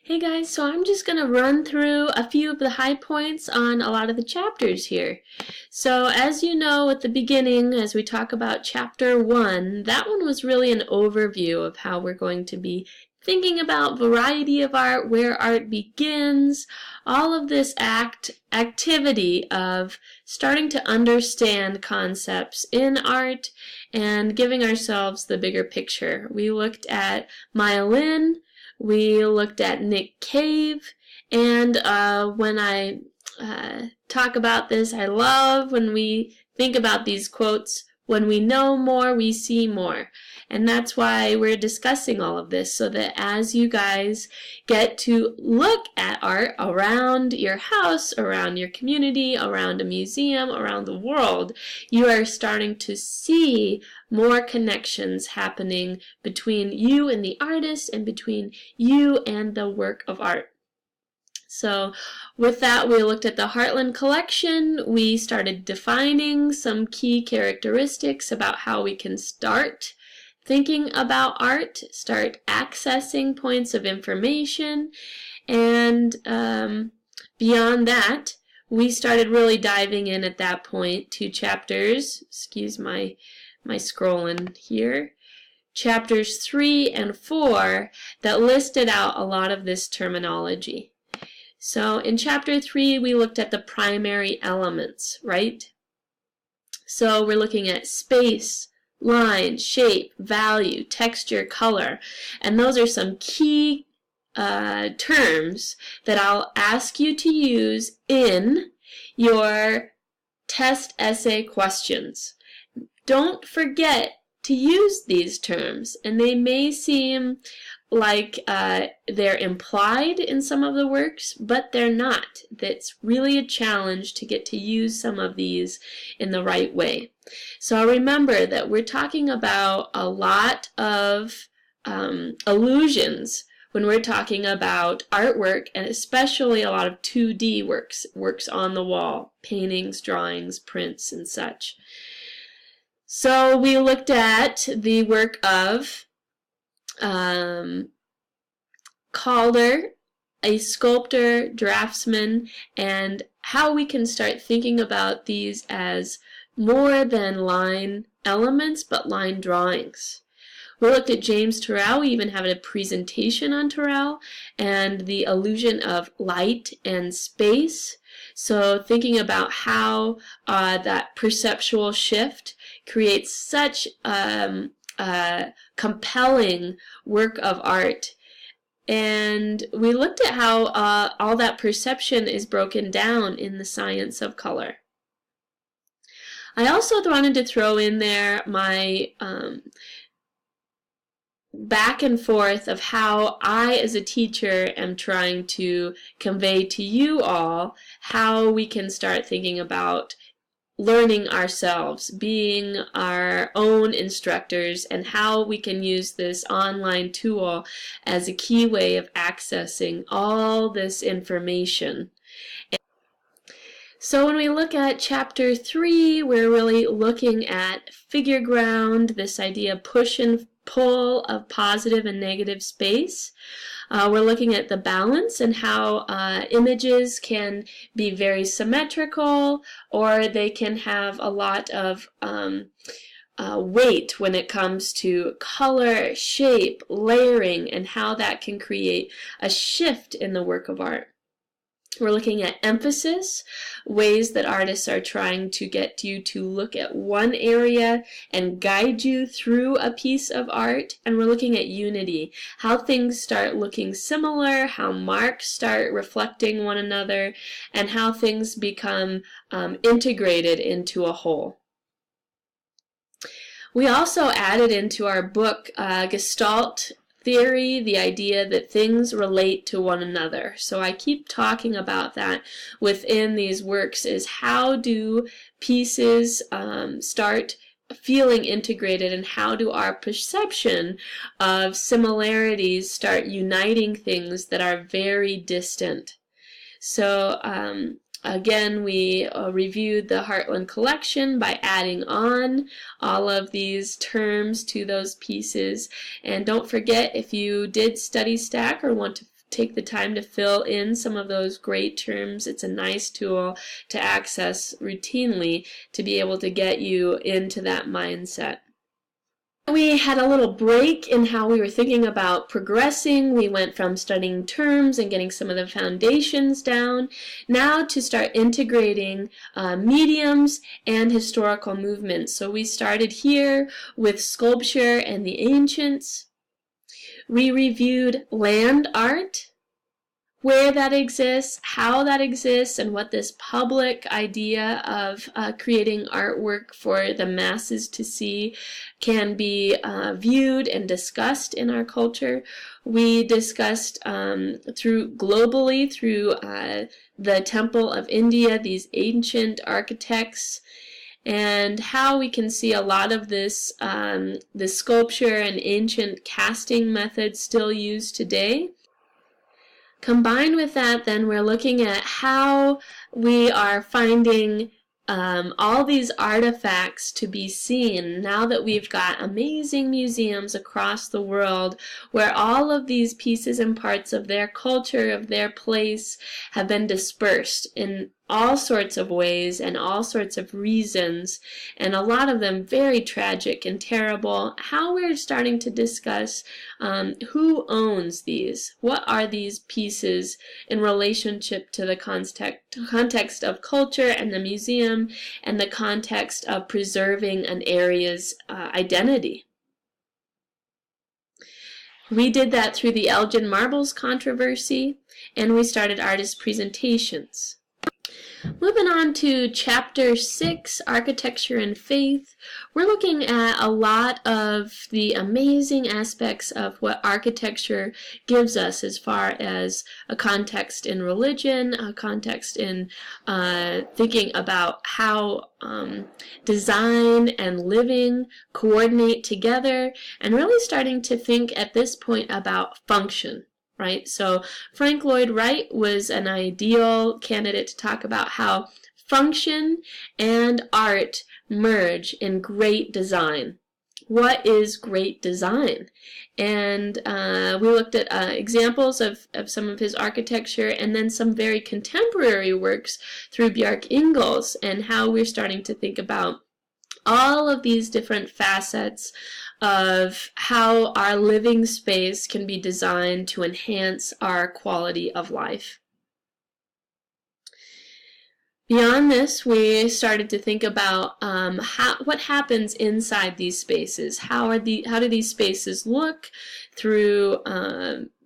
Hey guys, so I'm just going to run through a few of the high points on a lot of the chapters here. So as you know at the beginning, as we talk about chapter 1, that one was really an overview of how we're going to be thinking about variety of art, where art begins, all of this activity of starting to understand concepts in art and giving ourselves the bigger picture. We looked at Maya Lin, we looked at Nick Cave, and when I talk about this, I love when we think about these quotes, when we know more, we see more. And that's why we're discussing all of this, so that as you guys get to look at art around your house, around your community, around a museum, around the world, you are starting to see more connections happening between you and the artist and between you and the work of art. So with that, we looked at the Heartland collection. We started defining some key characteristics about how we can start thinking about art, start accessing points of information, and beyond that, we started really diving in at that point to chapters, excuse my scrolling here, chapters 3 and 4 that listed out a lot of this terminology. So in chapter 3, we looked at the primary elements, right? So we're looking at space, line, shape, value, texture, color, and those are some key terms that I'll ask you to use in your test essay questions. Don't forget to use these terms, and they may seem like they're implied in some of the works, but they're not. That's really a challenge to get to use some of these in the right way. So remember that we're talking about a lot of illusions when we're talking about artwork, and especially a lot of 2D works on the wall, paintings, drawings, prints, and such. So we looked at the work of Calder, a sculptor, draftsman, and how we can start thinking about these as more than line elements, but line drawings. We looked at James Turrell. We even have a presentation on Turrell and the illusion of light and space. So thinking about how that perceptual shift creates such compelling work of art. And we looked at how all that perception is broken down in the science of color. I also wanted to throw in there my back and forth of how I as a teacher am trying to convey to you all how we can start thinking about learning ourselves, being our own instructors, and how we can use this online tool as a key way of accessing all this information. So when we look at chapter 3, we're really looking at figure ground, this idea of push and pull of positive and negative space. We're looking at the balance and how images can be very symmetrical, or they can have a lot of weight when it comes to color, shape, layering, and how that can create a shift in the work of art. We're looking at emphasis, ways that artists are trying to get you to look at one area and guide you through a piece of art. And we're looking at unity, how things start looking similar, how marks start reflecting one another, and how things become integrated into a whole. We also added into our book Gestalt theory, the idea that things relate to one another. So I keep talking about that within these works, is how do pieces start feeling integrated, and how do our perception of similarities start uniting things that are very distant. So again, we reviewed the Heartland collection by adding on all of these terms to those pieces. And don't forget, if you did study stack or want to take the time to fill in some of those great terms. It's a nice tool to access routinely to be able to get you into that mindset. We had a little break in how we were thinking about progressing. We went from studying terms and getting some of the foundations down, now to start integrating mediums and historical movements. So we started here with sculpture and the ancients. We reviewed land art, where that exists, how that exists, and what this public idea of creating artwork for the masses to see can be viewed and discussed in our culture. We discussed globally through the Temple of India, these ancient architects, and how we can see a lot of this sculpture and ancient casting methods still used today. Combined with that, then, we're looking at how we are finding all these artifacts to be seen now that we've got amazing museums across the world where all of these pieces and parts of their culture, of their place, have been dispersed in all sorts of ways and all sorts of reasons, and a lot of them very tragic and terrible. How we're starting to discuss who owns these, what are these pieces in relationship to the context of culture and the museum, and the context of preserving an area's identity. We did that through the Elgin Marbles controversy, and we started artist presentations. Moving on to Chapter 6, Architecture and Faith, we're looking at a lot of the amazing aspects of what architecture gives us as far as a context in religion, a context in thinking about how design and living coordinate together, and really starting to think at this point about function. Right? So Frank Lloyd Wright was an ideal candidate to talk about how function and art merge in great design. What is great design? And we looked at examples of some of his architecture, and then some very contemporary works through Bjarke Ingels, and how we're starting to think about all of these different facets of how our living space can be designed to enhance our quality of life. Beyond this, we started to think about what happens inside these spaces. How do these spaces look through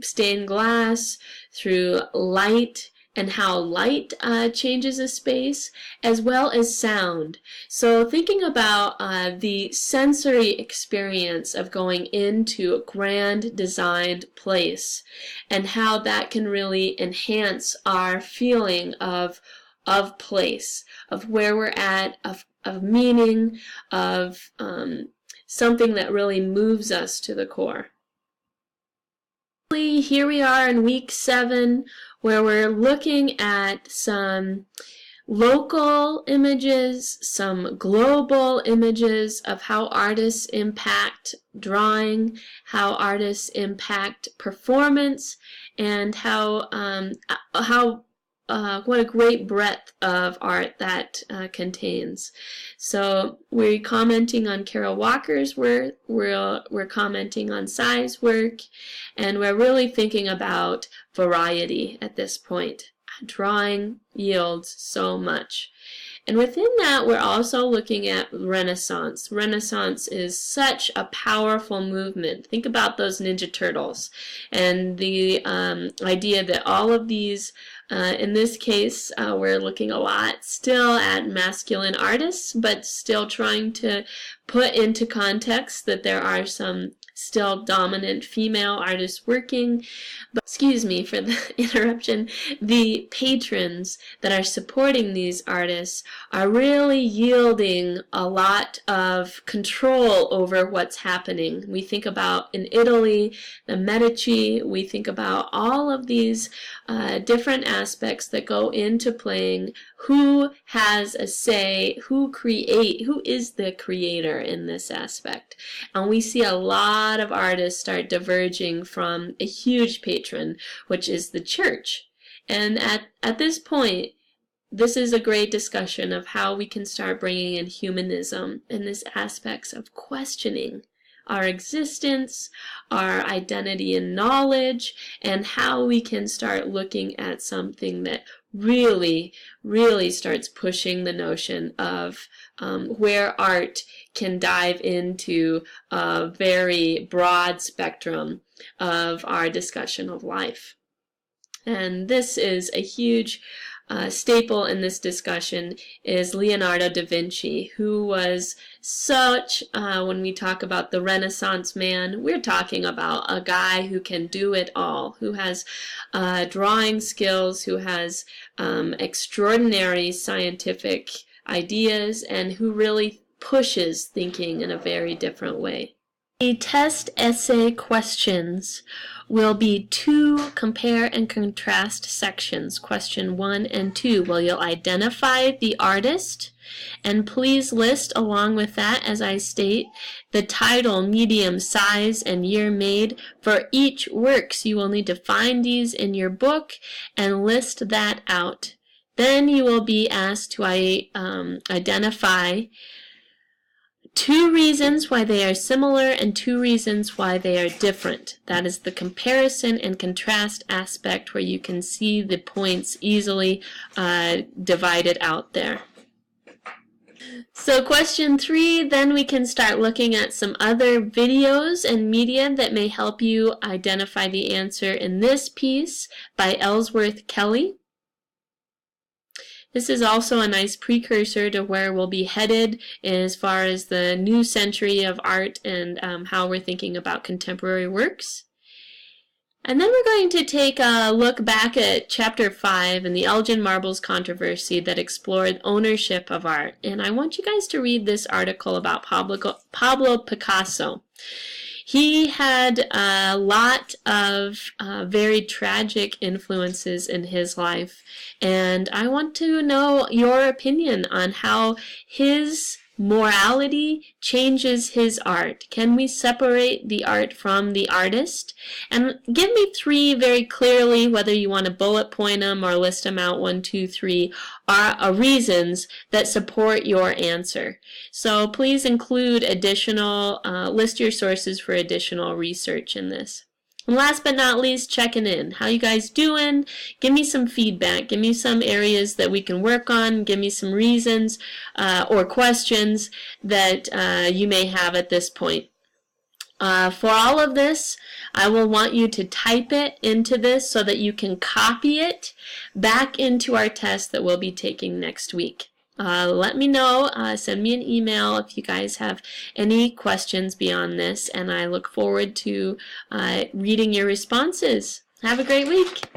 stained glass, through light, and how light changes a space, as well as sound. So thinking about the sensory experience of going into a grand designed place, and how that can really enhance our feeling of place, of where we're at, of meaning, of something that really moves us to the core. Here we are in week 7, where we're looking at some local images, some global images of how artists impact drawing, how artists impact performance, and what a great breadth of art that contains. So we're commenting on Carol Walker's work, we're commenting on Sai's work, and we're really thinking about variety at this point. Drawing yields so much. And within that, we're also looking at Renaissance. Renaissance is such a powerful movement. Think about those Ninja Turtles and the idea that all of these, in this case, we're looking a lot still at masculine artists, but still trying to put into context that there are some still dominant female artists working. But, excuse me for the interruption, the patrons that are supporting these artists are really yielding a lot of control over what's happening. We think about, in Italy, the Medici. We think about all of these different aspects that go into playing who has a say, who is the creator in this aspect. And we see a lot of artists start diverging from a huge patron, which is the church. And at this point, this is a great discussion of how we can start bringing in humanism in this aspects of questioning our existence, our identity and knowledge, and how we can start looking at something that really, really starts pushing the notion of where art can dive into a very broad spectrum of our discussion of life. And this is a huge staple in this discussion is Leonardo da Vinci, who was such, when we talk about the Renaissance man, we're talking about a guy who can do it all, who has drawing skills, who has extraordinary scientific ideas, and who really pushes thinking in a very different way. The test essay questions will be 2 compare and contrast sections, question 1 and 2, where you'll identify the artist, and please list along with that, as I state, the title, medium, size, and year made for each work. So you will need to find these in your book and list that out. Then you will be asked to identify 2 reasons why they are similar and 2 reasons why they are different. That is the comparison and contrast aspect, where you can see the points easily divided out there. So question 3, then we can start looking at some other videos and media that may help you identify the answer in this piece by Ellsworth Kelly. This is also a nice precursor to where we'll be headed as far as the new century of art and how we're thinking about contemporary works. And then we're going to take a look back at Chapter 5 and the Elgin Marbles controversy that explored ownership of art. And I want you guys to read this article about Pablo Picasso. He had a lot of very tragic influences in his life, and I want to know your opinion on how his morality changes his art. Can we separate the art from the artist? And give me 3 very clearly, whether you want to bullet point them or list them out, 1, 2, 3, are reasons that support your answer. So please include additional, list your sources for additional research in this. And last but not least, checking in. How you guys doing? Give me some feedback. Give me some areas that we can work on. Give me some reasons or questions that you may have at this point. For all of this, I will want you to type it into this so that you can copy it back into our test that we'll be taking next week. Let me know, send me an email if you guys have any questions beyond this, and I look forward to reading your responses. Have a great week.